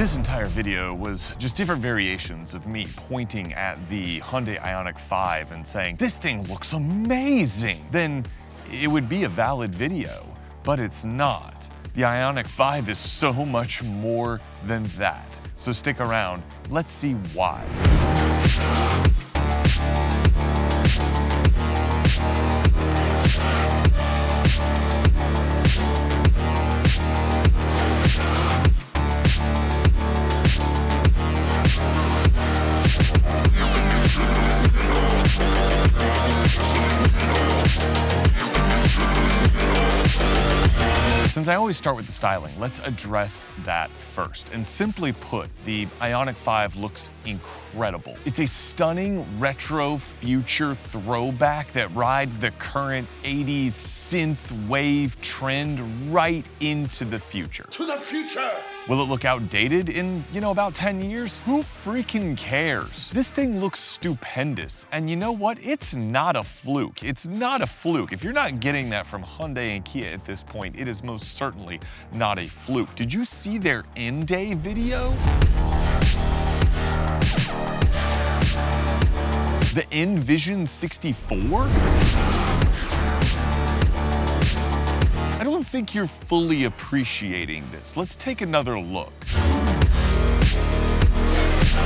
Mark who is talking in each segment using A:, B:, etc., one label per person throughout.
A: This entire video was just different variations of me pointing at the Hyundai Ioniq5 and saying, this thing looks amazing. Then it would be a valid video, but it's not. The Ioniq5 is so much more than that. So stick around, let's see why. Since I always start with the styling, let's address that first. And simply put, the Ioniq5 looks incredible. It's a stunning retro future throwback that rides the current 80s synth wave trend right into the future. To the future! Will it look outdated in, about 10 years? Who freaking cares? This thing looks stupendous. And you know what? It's not a fluke. It's not a fluke. If you're not getting that from Hyundai and Kia at this point, it is most certainly not a fluke. Did you see their Indy video? The Envision 64? I don't think you're fully appreciating this. Let's take another look.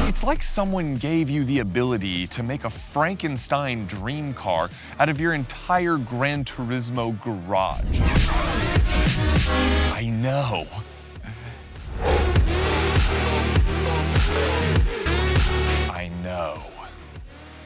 A: It's like someone gave you the ability to make a Frankenstein dream car out of your entire Gran Turismo garage. I know. I know.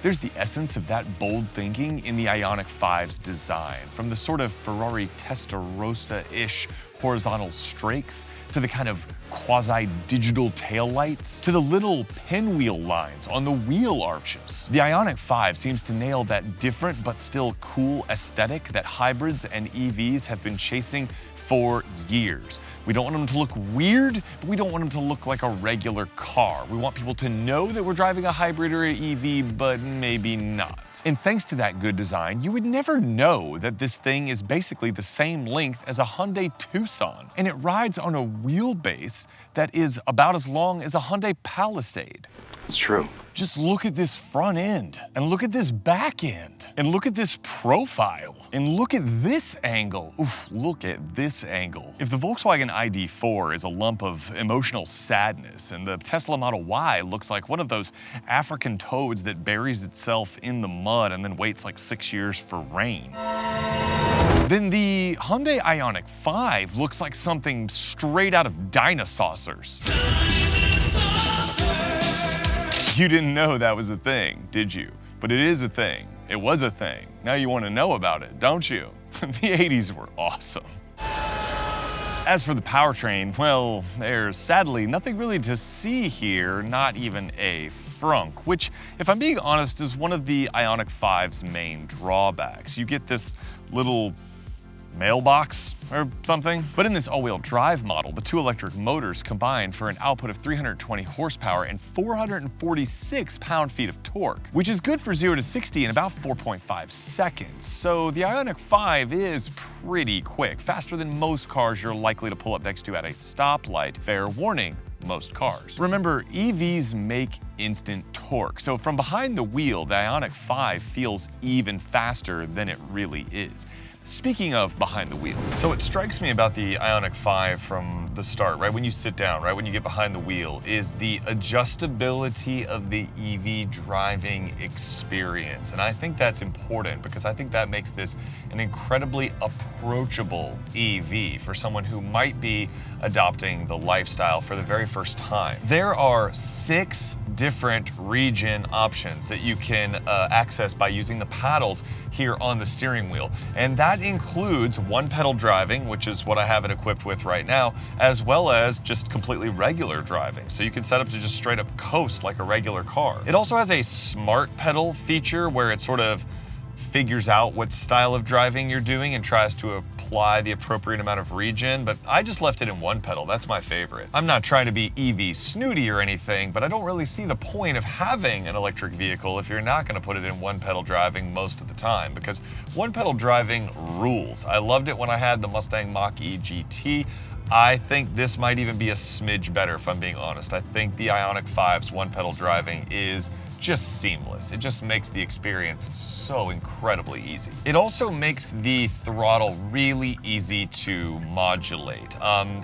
A: There's the essence of that bold thinking in the Ioniq5's design, from the sort of Ferrari Testarossa-ish horizontal strakes to the kind of quasi-digital taillights to the little pinwheel lines on the wheel arches. The Ioniq5 seems to nail that different but still cool aesthetic that hybrids and EVs have been chasing for years. We don't want them to look weird, but we don't want them to look like a regular car. We want people to know that we're driving a hybrid or an EV, but maybe not. And thanks to that good design, you would never know that this thing is basically the same length as a Hyundai Tucson, and it rides on a wheelbase that is about as long as a Hyundai Palisade.
B: It's true.
A: Just look at this front end, and look at this back end, and look at this profile, and look at this angle. Oof, look at this angle. If the Volkswagen ID.4 is a lump of emotional sadness, and the Tesla Model Y looks like one of those African toads that buries itself in the mud and then waits like 6 years for rain, then the Hyundai Ioniq5 looks like something straight out of Dinosaurs. You didn't know that was a thing, did you? But it is a thing. It was a thing. Now you want to know about it, don't you? The 80s were awesome. As for the powertrain, well, there's sadly nothing really to see here, not even a frunk, which, if I'm being honest, is one of the Ioniq5's main drawbacks. You get this little mailbox or something. But in this all-wheel drive model, the two electric motors combine for an output of 320 horsepower and 446 pound-feet of torque, which is good for 0 to 60 in about 4.5 seconds. So the Ioniq5 is pretty quick, faster than most cars you're likely to pull up next to at a stoplight. Fair warning, most cars. Remember, EVs make instant torque, so from behind the wheel, the Ioniq5 feels even faster than it really is. Speaking of behind the wheel. So it strikes me about the Ioniq5 from the start, right when you sit down, right when you get behind the wheel, is the adjustability of the EV driving experience. And I think that's important because I think that makes this an incredibly approachable EV for someone who might be adopting the lifestyle for the very first time. There are 6 different region options that you can access by using the paddles here on the steering wheel. And that includes one pedal driving, which is what I have it equipped with right now, as well as just completely regular driving. So you can set up to just straight up coast like a regular car. It also has a smart pedal feature where it sort of figures out what style of driving you're doing and tries to apply the appropriate amount of regen, but I just left it in one pedal. That's my favorite. I'm not trying to be EV snooty or anything, but I don't really see the point of having an electric vehicle if you're not going to put it in one pedal driving most of the time, because one pedal driving rules. I loved it when I had the Mustang Mach-E GT, I think this might even be a smidge better, if I'm being honest. I think the Ioniq5's one-pedal driving is just seamless. It just makes the experience so incredibly easy. It also makes the throttle really easy to modulate.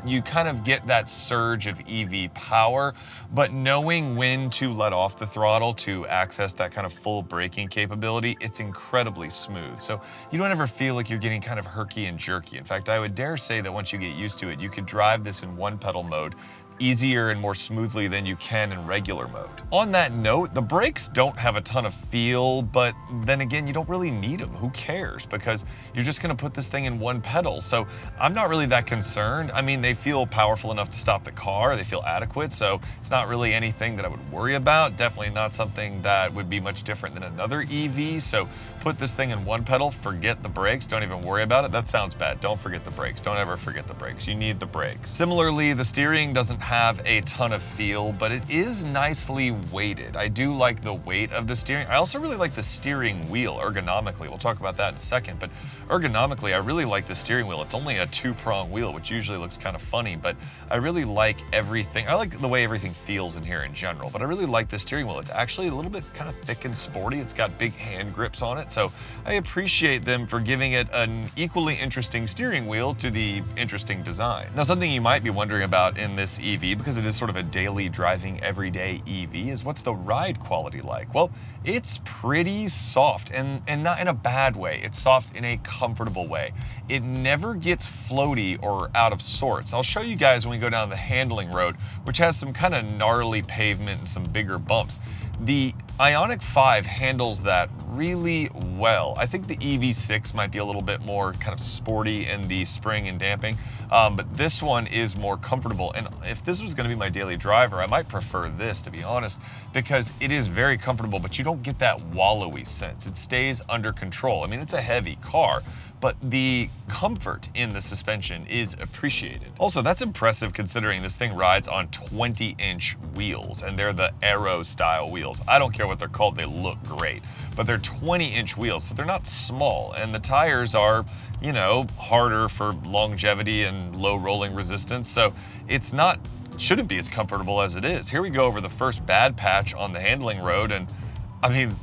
A: You kind of get that surge of EV power, but knowing when to let off the throttle to access that kind of full braking capability, it's incredibly smooth. So you don't ever feel like you're getting kind of herky and jerky. In fact, I would dare say that once you get used to it, you could drive this in one pedal mode easier and more smoothly than you can in regular mode. On that note, the brakes don't have a ton of feel, but then again, you don't really need them. Who cares? Because you're just gonna put this thing in one pedal. So I'm not really that concerned. I mean, they feel powerful enough to stop the car. They feel adequate. So it's not really anything that I would worry about. Definitely not something that would be much different than another EV. So put this thing in one pedal, forget the brakes. Don't even worry about it. That sounds bad. Don't forget the brakes. Don't ever forget the brakes. You need the brakes. Similarly, the steering doesn't have a ton of feel, but it is nicely weighted. I do like the weight of the steering. I also really like the steering wheel ergonomically. We'll talk about that in a second, but ergonomically, I really like the steering wheel. It's only a two-prong wheel, which usually looks kind of funny, but I really like everything. I like the way everything feels in here in general, but I really like the steering wheel. It's actually a little bit kind of thick and sporty. It's got big hand grips on it, so I appreciate them for giving it an equally interesting steering wheel to the interesting design. Now, something you might be wondering about in this EV, because it is sort of a daily driving everyday EV, is what's the ride quality like? Well, it's pretty soft, and not in a bad way. It's soft in a comfortable way. It never gets floaty or out of sorts. I'll show you guys when we go down the handling road, which has some kind of gnarly pavement and some bigger bumps. The Ioniq5 handles that really well. I think the EV6 might be a little bit more kind of sporty in the spring and damping, but this one is more comfortable. And if this was going to be my daily driver, I might prefer this, to be honest, because it is very comfortable, but you don't get that wallowy sense. It stays under control. I mean, it's a heavy car, but the comfort in the suspension is appreciated. Also, that's impressive considering this thing rides on 20-inch wheels, and they're the Aero style wheels. I don't care what they're called, they look great, but they're 20-inch wheels, so they're not small, and the tires are, you know, harder for longevity and low rolling resistance, so it's not, shouldn't be as comfortable as it is. Here we go over the first bad patch on the handling road, and I mean,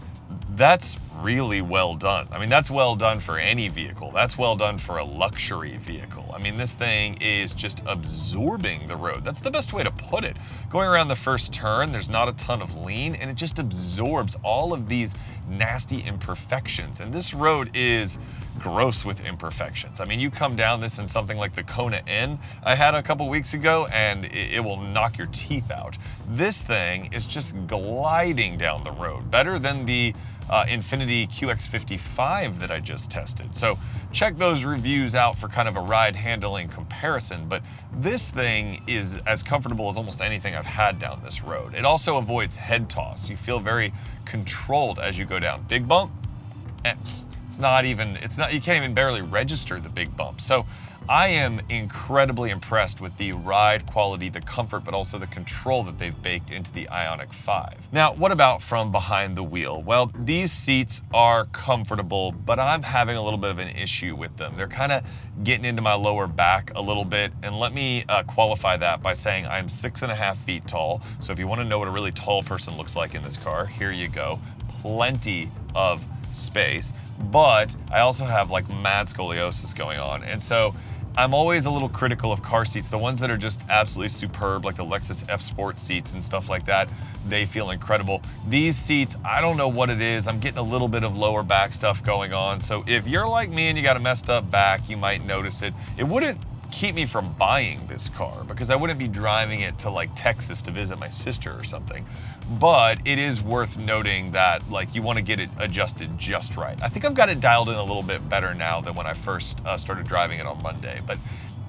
A: that's really well done. I mean, that's well done for any vehicle. That's well done for a luxury vehicle. I mean, this thing is just absorbing the road. That's the best way to put it. Going around the first turn, there's not a ton of lean, and it just absorbs all of these nasty imperfections. And this road is gross with imperfections. I mean, you come down this in something like the Kona N I had a couple weeks ago, and it will knock your teeth out. This thing is just gliding down the road, better than the Infiniti QX55 that I just tested. So check those reviews out for kind of a ride handling comparison, but this thing is as comfortable as almost anything I've had down this road. It also avoids head toss. You feel very controlled as you go down. Big bump, you can't even barely register the big bump. So I am incredibly impressed with the ride quality, the comfort, but also the control that they've baked into the Ioniq5. Now, what about from behind the wheel? Well, these seats are comfortable, but I'm having a little bit of an issue with them. They're kind of getting into my lower back a little bit, and let me qualify that by saying I'm 6.5 feet tall. So if you want to know what a really tall person looks like in this car, here you go. Plenty of space, but I also have like mad scoliosis going on, and so I'm always a little critical of car seats. The ones that are just absolutely superb, like the Lexus F Sport seats and stuff like that, they feel incredible. These seats, I don't know what it is. I'm getting a little bit of lower back stuff going on. So if you're like me and you got a messed up back, you might notice it. It wouldn't keep me from buying this car because I wouldn't be driving it to like Texas to visit my sister or something. But it is worth noting that like you want to get it adjusted just right. I think I've got it dialed in a little bit better now than when I first started driving it on Monday, but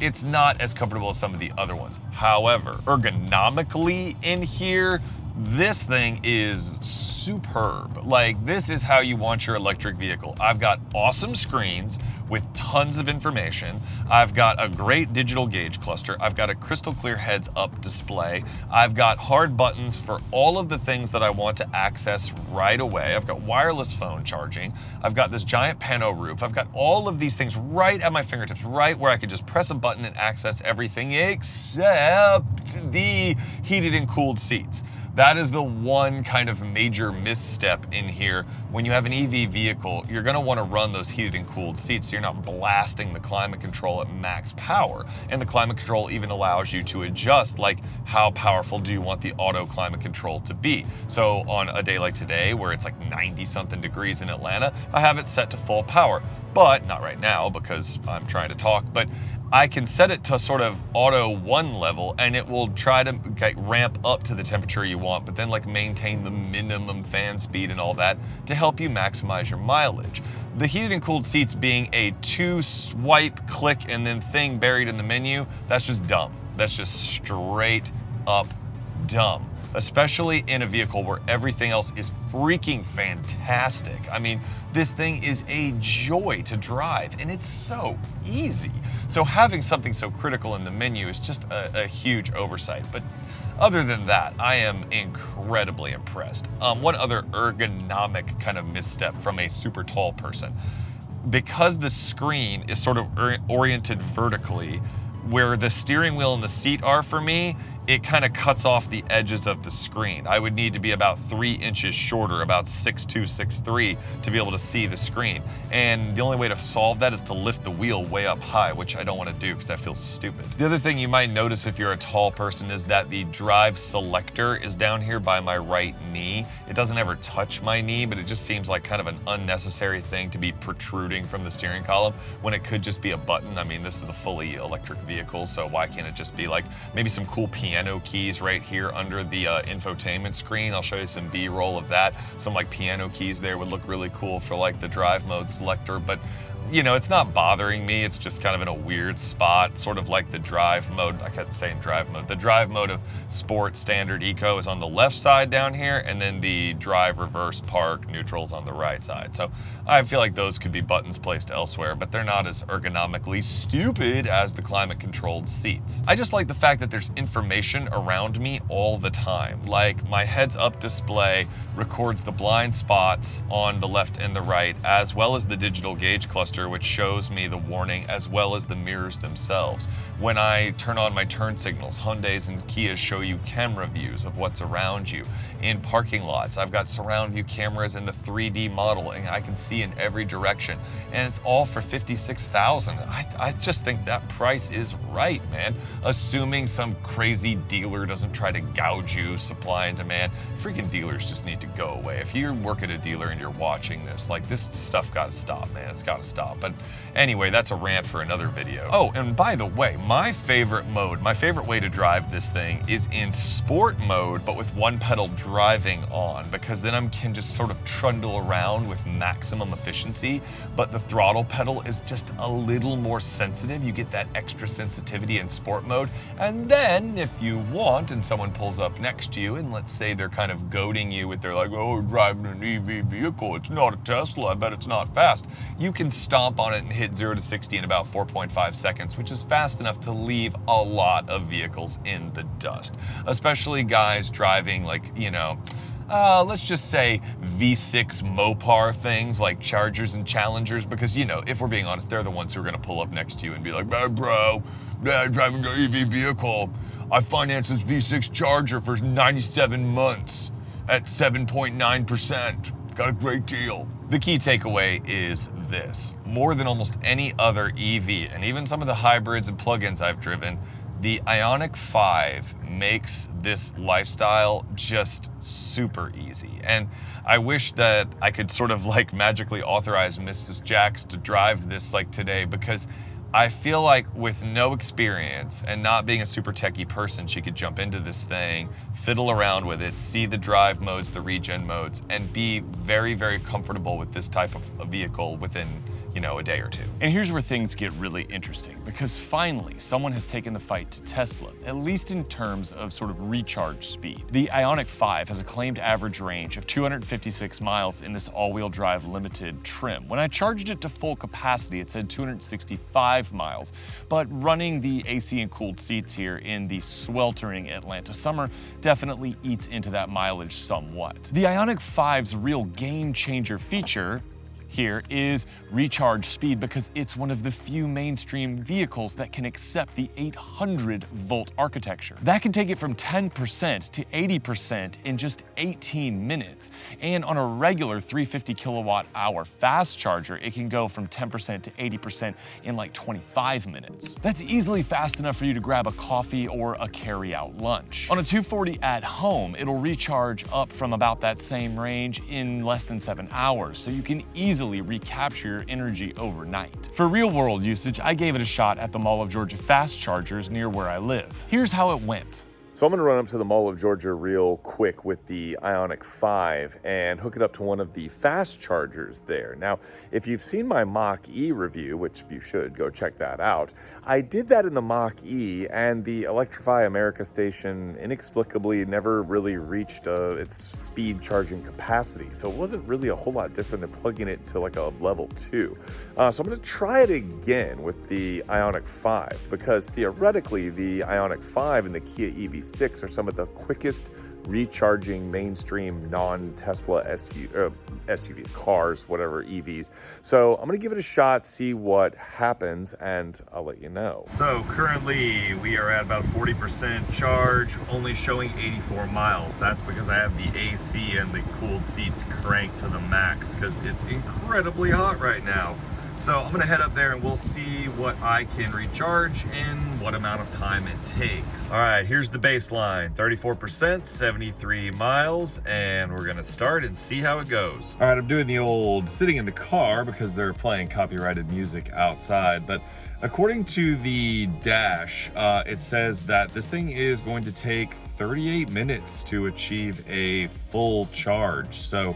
A: it's not as comfortable as some of the other ones. However, ergonomically in here, This thing is superb. Like, this is how you want your electric vehicle. I've got awesome screens with tons of information. I've got a great digital gauge cluster. I've got a crystal clear heads-up display. I've got hard buttons for all of the things that I want to access right away. I've got wireless phone charging. I've got this giant pano roof. I've got all of these things right at my fingertips, right where I could just press a button and access everything except the heated and cooled seats. That is the one kind of major misstep in here. When you have an EV vehicle, you're gonna wanna run those heated and cooled seats so you're not blasting the climate control at max power. And the climate control even allows you to adjust, like, how powerful do you want the auto climate control to be? So on a day like today, where it's like 90 something degrees in Atlanta, I have it set to full power. But, not right now because I'm trying to talk, but I can set it to sort of auto 1 level and it will try to ramp up to the temperature you want, but then like maintain the minimum fan speed and all that to help you maximize your mileage. The heated and cooled seats being a 2-swipe, click, and then thing buried in the menu, that's just dumb. That's just straight up dumb. Especially in a vehicle where everything else is freaking fantastic. I mean, this thing is a joy to drive and it's so easy. So having something so critical in the menu is just a huge oversight. But other than that, I am incredibly impressed. One other ergonomic kind of misstep from a super tall person. Because the screen is sort of oriented vertically, where the steering wheel and the seat are for me, it kind of cuts off the edges of the screen. I would need to be about 3 inches shorter, about 6'2", 6'3", to be able to see the screen. And the only way to solve that is to lift the wheel way up high, which I don't want to do because that feels stupid. The other thing you might notice if you're a tall person is that the drive selector is down here by my right knee. It doesn't ever touch my knee, but it just seems like kind of an unnecessary thing to be protruding from the steering column when it could just be a button. I mean, this is a fully electric vehicle, so why can't it just be like maybe some cool piano keys right here under the infotainment screen? I'll show you some B-roll of that. Some like piano keys there would look really cool for like the drive mode selector, but you know, it's not bothering me. It's just kind of in a weird spot, sort of like the drive mode. I kept saying drive mode. The drive mode of Sport, Standard, Eco is on the left side down here, and then the drive, reverse, park, neutral's on the right side. So I feel like those could be buttons placed elsewhere, but they're not as ergonomically stupid as the climate-controlled seats. I just like the fact that there's information around me all the time. Like my heads-up display records the blind spots on the left and the right, as well as the digital gauge cluster, which shows me the warning as well as the mirrors themselves. When I turn on my turn signals, Hyundais and Kias show you camera views of what's around you. In parking lots, I've got surround view cameras in the 3D model and I can see in every direction. And it's all for $56,000. I just think that price is right, man. Assuming some crazy dealer doesn't try to gouge you, supply and demand. Freaking dealers just need to go away. If you work at a dealer and you're watching this, like, this stuff gotta stop, man. It's gotta stop. But anyway, that's a rant for another video. Oh, and by the way, my favorite mode, my favorite way to drive this thing is in sport mode, but with one pedal driving on, because then I can just sort of trundle around with maximum efficiency, but the throttle pedal is just a little more sensitive. You get that extra sensitivity in sport mode. And then if you want, and someone pulls up next to you, and let's say they're kind of goading you with their like, oh, we're driving an EV vehicle, it's not a Tesla, I bet it's not fast. You can stomp on it and hit 0 to 60 in about 4.5 seconds, which is fast enough to leave a lot of vehicles in the dust. Especially guys driving like, you know, let's just say V6 Mopar things like Chargers and Challengers, because, you know, if we're being honest, they're the ones who are going to pull up next to you and be like, hey, bro, driving an EV vehicle. I financed this V6 Charger for 97 months at 7.9%. Got a great deal. The key takeaway is this. More than almost any other EV, and even some of the hybrids and plugins I've driven, the Ioniq5 makes this lifestyle just super easy. And I wish that I could sort of like magically authorize Mrs. Jax to drive this like today, because I feel like with no experience and not being a super techie person, she could jump into this thing, fiddle around with it, see the drive modes, the regen modes, and be very, very comfortable with this type of a vehicle within you know, a day or two. And here's where things get really interesting, because finally someone has taken the fight to Tesla, at least in terms of sort of recharge speed. The Ioniq5 has a claimed average range of 256 miles in this all-wheel drive limited trim. When I charged it to full capacity, it said 265 miles, but running the AC and cooled seats here in the sweltering Atlanta summer definitely eats into that mileage somewhat. The Ioniq5's real game changer feature here is recharge speed, because it's one of the few mainstream vehicles that can accept the 800-volt architecture. That can take it from 10% to 80% in just 18 minutes. And on a regular 350 kilowatt hour fast charger, it can go from 10% to 80% in like 25 minutes. That's easily fast enough for you to grab a coffee or a carry-out lunch. On a 240 at home, it'll recharge up from about that same range in less than 7 hours, so you can easily recapture your energy overnight. For real-world usage, I gave it a shot at the Mall of Georgia fast chargers near where I live. Here's how it went.
B: So I'm going to run up to the Mall of Georgia real quick with the Ioniq5 and hook it up to one of the fast chargers there. Now, if you've seen my Mach-E review, which you should, go check that out, I did that in the Mach-E, and the Electrify America station inexplicably never really reached its speed charging capacity. So it wasn't really a whole lot different than plugging it to like a level 2. So I'm going to try it again with the Ioniq5, because theoretically the Ioniq5 and the Kia EV6 are some of the quickest recharging mainstream non-Tesla SUVs, cars, whatever, EVs. So I'm gonna give it a shot, see what happens, and I'll let you know. So currently we are at about 40% charge, only showing 84 miles. That's because I have the AC and the cooled seats cranked to the max, because it's incredibly hot right now. So I'm gonna head up there and we'll see what I can recharge in what amount of time it takes. All right, here's the baseline, 34%, 73 miles, and we're gonna start and see how it goes. All right, I'm doing the old sitting in the car because they're playing copyrighted music outside, but according to the dash, it says that this thing is going to take 38 minutes to achieve a full charge. So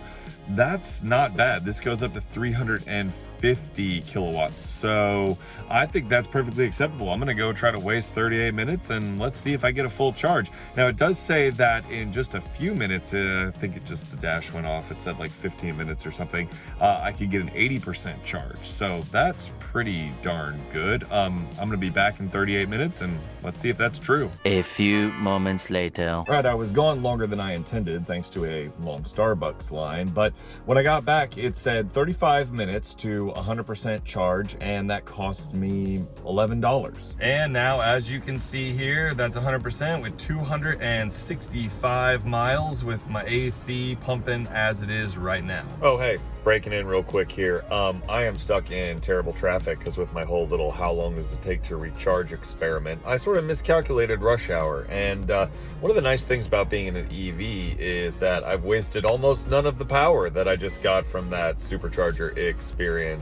B: that's not bad. This goes up to 350 kilowatts. So I think that's perfectly acceptable. I'm gonna go try to waste 38 minutes and let's see if I get a full charge. Now it does say that in just a few minutes, I think it just, the dash went off. It said like 15 minutes or something. I could get an 80% charge. So that's pretty darn good. I'm gonna be back in 38 minutes and let's see if that's true.
C: A few moments later.
B: All right, I was gone longer than I intended thanks to a long Starbucks line, but when I got back, it said 35 minutes to 100% charge, and that cost me $11. And now, as you can see here, that's 100% with 265 miles with my AC pumping as it is right now. Oh, hey, breaking in real quick here. I am stuck in terrible traffic because with my whole little how long does it take to recharge experiment, I sort of miscalculated rush hour. And one of the nice things about being in an EV is that I've wasted almost none of the power that I just got from that supercharger experience.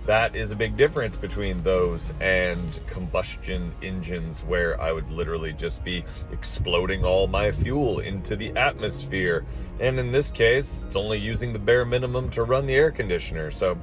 B: That is a big difference between those and combustion engines where I would literally just be exploding all my fuel into the atmosphere. And in this case, it's only using the bare minimum to run the air conditioner. So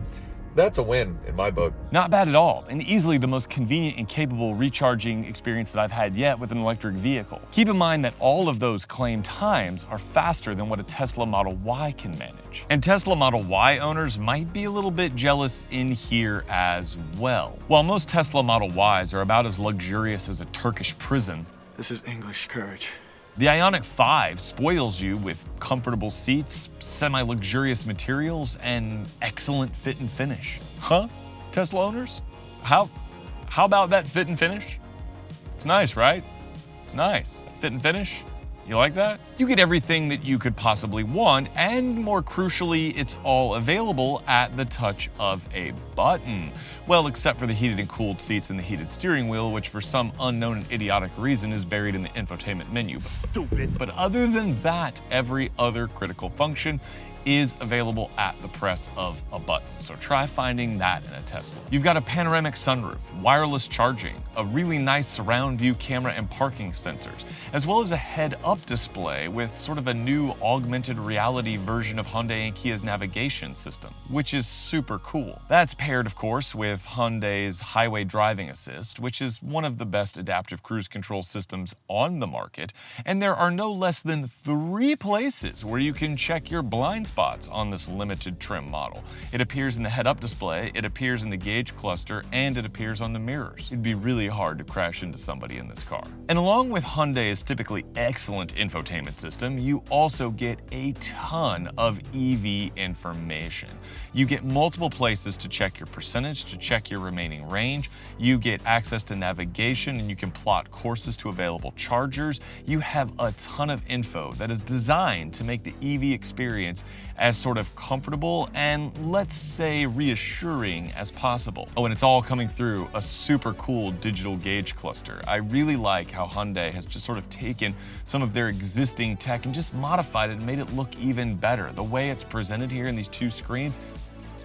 B: that's a win in my book.
A: Not bad at all, and easily the most convenient and capable recharging experience that I've had yet with an electric vehicle. Keep in mind that all of those claimed times are faster than what a Tesla Model Y can manage. And Tesla Model Y owners might be a little bit jealous in here as well. While most Tesla Model Ys are about as luxurious as a Turkish prison,
D: this is English courage.
A: the Ioniq5 spoils you with comfortable seats, semi-luxurious materials, and excellent fit and finish. Huh? Tesla owners? How about that fit and finish? It's nice, right? It's nice. Fit and finish? You like that? You get everything that you could possibly want, and more crucially, it's all available at the touch of a button. Well, except for the heated and cooled seats and the heated steering wheel, which for some unknown and idiotic reason is buried in the infotainment menu. Stupid. But other than that, every other critical function is available at the press of a button. So try finding that in a Tesla. You've got a panoramic sunroof, wireless charging, a really nice surround view camera and parking sensors, as well as a head-up display with sort of a new augmented reality version of Hyundai and Kia's navigation system, which is super cool. That's paired, of course, with Hyundai's highway driving assist, which is one of the best adaptive cruise control systems on the market, and there are no less than 3 places where you can check your blind spots on this limited trim model. It appears in the head-up display, it appears in the gauge cluster, and it appears on the mirrors. It'd be really hard to crash into somebody in this car. And along with Hyundai's typically excellent infotainment system, you also get a ton of EV information. You get multiple places to check your percentage, to check your remaining range. You get access to navigation, and you can plot courses to available chargers. You have a ton of info that is designed to make the EV experience as sort of comfortable and, let's say, reassuring as possible. Oh, and it's all coming through a super cool digital gauge cluster. I really like how Hyundai has just sort of taken some of their existing tech and just modified it and made it look even better. The way it's presented here in these 2 screens,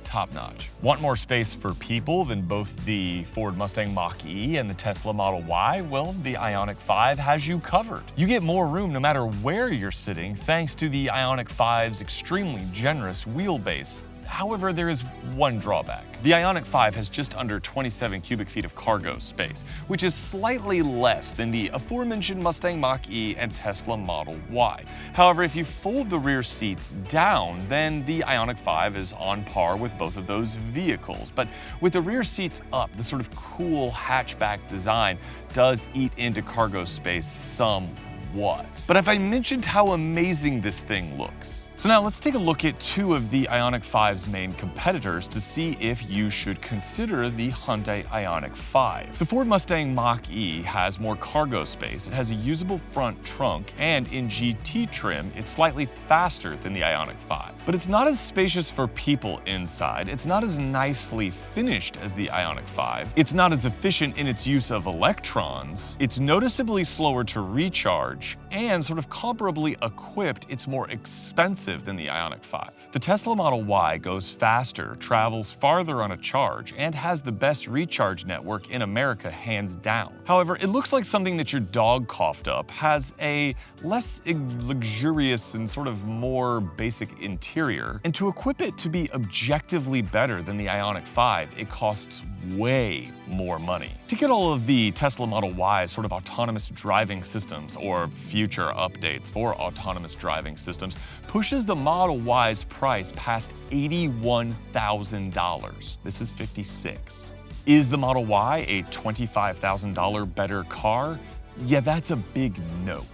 A: top notch. Want more space for people than both the Ford Mustang Mach-E and the Tesla Model Y? Well, the Ioniq5 has you covered. You get more room no matter where you're sitting thanks to the Ioniq5's extremely generous wheelbase. However, there is one drawback. The Ioniq5 has just under 27 cubic feet of cargo space, which is slightly less than the aforementioned Mustang Mach-E and Tesla Model Y. However, if you fold the rear seats down, then the Ioniq5 is on par with both of those vehicles. But with the rear seats up, the sort of cool hatchback design does eat into cargo space somewhat. But have I mentioned how amazing this thing looks? So now let's take a look at 2 of the Ioniq5's main competitors to see if you should consider the Hyundai Ioniq5. The Ford Mustang Mach-E has more cargo space, it has a usable front trunk, and in GT trim, it's slightly faster than the Ioniq5. But it's not as spacious for people inside, it's not as nicely finished as the Ioniq5, it's not as efficient in its use of electrons, it's noticeably slower to recharge, and sort of comparably equipped, it's more expensive than the Ioniq5. The Tesla Model Y goes faster, travels farther on a charge, and has the best recharge network in America hands down. However, it looks like something that your dog coughed up, has a less luxurious and sort of more basic interior, and to equip it to be objectively better than the Ioniq5, it costs way more money. To get all of the Tesla Model Y's sort of autonomous driving systems or future updates for autonomous driving systems pushes the Model Y's price past $81,000. This is $56,000. Is the Model Y a $25,000 better car? Yeah, that's a big nope.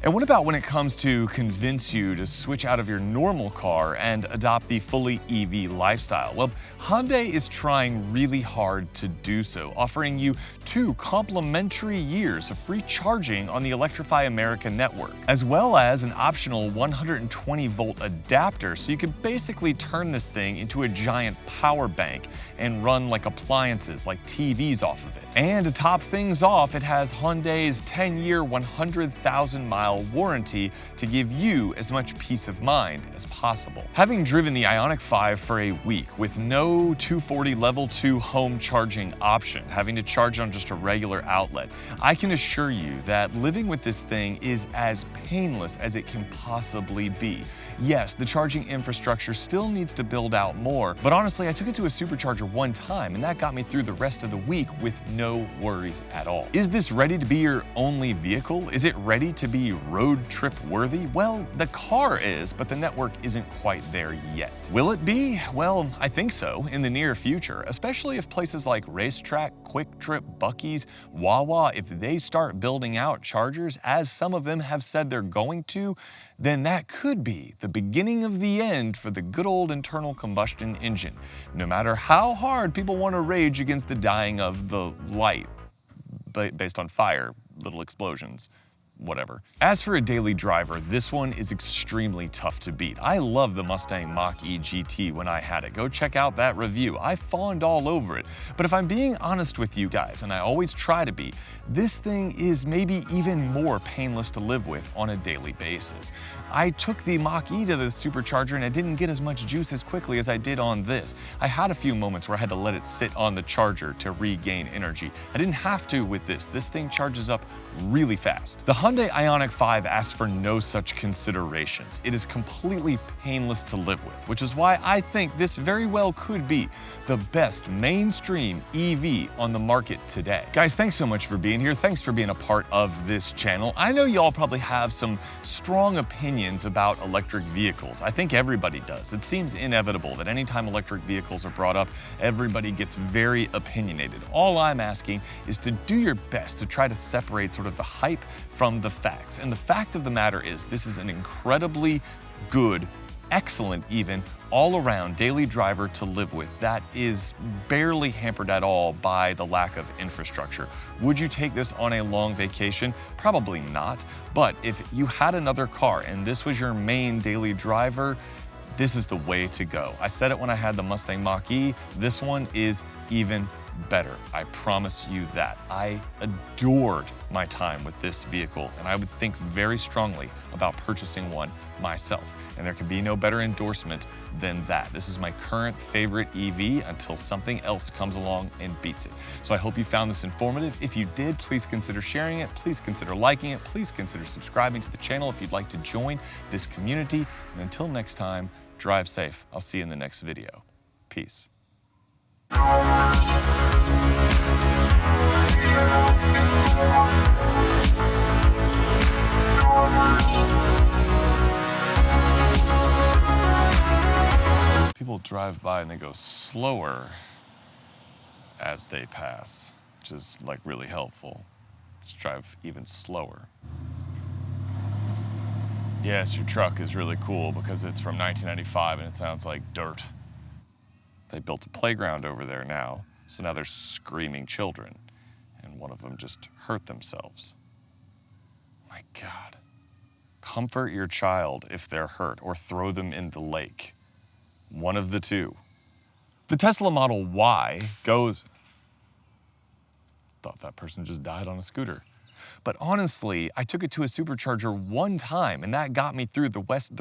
A: And what about when it comes to convince you to switch out of your normal car and adopt the fully EV lifestyle? Well, Hyundai is trying really hard to do so, offering you 2 complimentary years of free charging on the Electrify America network, as well as an optional 120-volt adapter, so you can basically turn this thing into a giant power bank and run like appliances, like TVs off of it. And to top things off, it has Hyundai's 10-year, 100,000-mile warranty to give you as much peace of mind as possible. Having driven the Ioniq5 for a week with no 240 level 2 home charging option, having to charge on just a regular outlet, I can assure you that living with this thing is as painless as it can possibly be. Yes, the charging infrastructure still needs to build out more, but honestly, I took it to a supercharger one time and that got me through the rest of the week with no worries at all. Is this ready to be your only vehicle? Is it ready to be road trip worthy? Well, the car is, but the network isn't quite there yet. Will it be? Well, I think so in the near future, especially if places like Racetrack, Quick Trip, Buc-ee's, Wawa, if they start building out chargers, as some of them have said they're going to, then that could be the beginning of the end for the good old internal combustion engine. No matter how hard people want to rage against the dying of the light, based on fire, little explosions, whatever. As for a daily driver, this one is extremely tough to beat. I love the Mustang Mach-E GT when I had it. Go check out that review. I fawned all over it. But if I'm being honest with you guys, and I always try to be, this thing is maybe even more painless to live with on a daily basis. I took the Mach-E to the supercharger and I didn't get as much juice as quickly as I did on this. I had a few moments where I had to let it sit on the charger to regain energy. I didn't have to with this. This thing charges up really fast. The Hyundai Ioniq5 asks for no such considerations. It is completely painless to live with, which is why I think this very well could be the best mainstream EV on the market today. Guys, thanks so much for being here. Thanks for being a part of this channel. I know y'all probably have some strong opinions about electric vehicles. I think everybody does. It seems inevitable that anytime electric vehicles are brought up, everybody gets very opinionated. All I'm asking is to do your best to try to separate sort of the hype from the facts. And the fact of the matter is, this is an incredibly good, excellent even, all-around daily driver to live with that is barely hampered at all by the lack of infrastructure. Would you take this on a long vacation? Probably not. But if you had another car and this was your main daily driver, this is the way to go. I said it when I had the Mustang Mach-E. This one is even better. I promise you that. I adored my time with this vehicle, and I would think very strongly about purchasing one myself. And there can be no better endorsement than that. This is my current favorite EV until something else comes along and beats it. So I hope you found this informative. If you did, please consider sharing it. Please consider liking it. Please consider subscribing to the channel if you'd like to join this community. And until next time, drive safe. I'll see you in the next video. Peace. People drive by and they go slower as they pass, which is like really helpful. Let's drive even slower. Yes, your truck is really cool because it's from 1995 and it sounds like dirt. They built a playground over there now, so now there's screaming children, and one of them just hurt themselves. My God. Comfort your child if they're hurt, or throw them in the lake. One of the two. The Tesla Model Y goes... Thought that person just died on a scooter. But honestly, I took it to a supercharger one time, and that got me through the rest.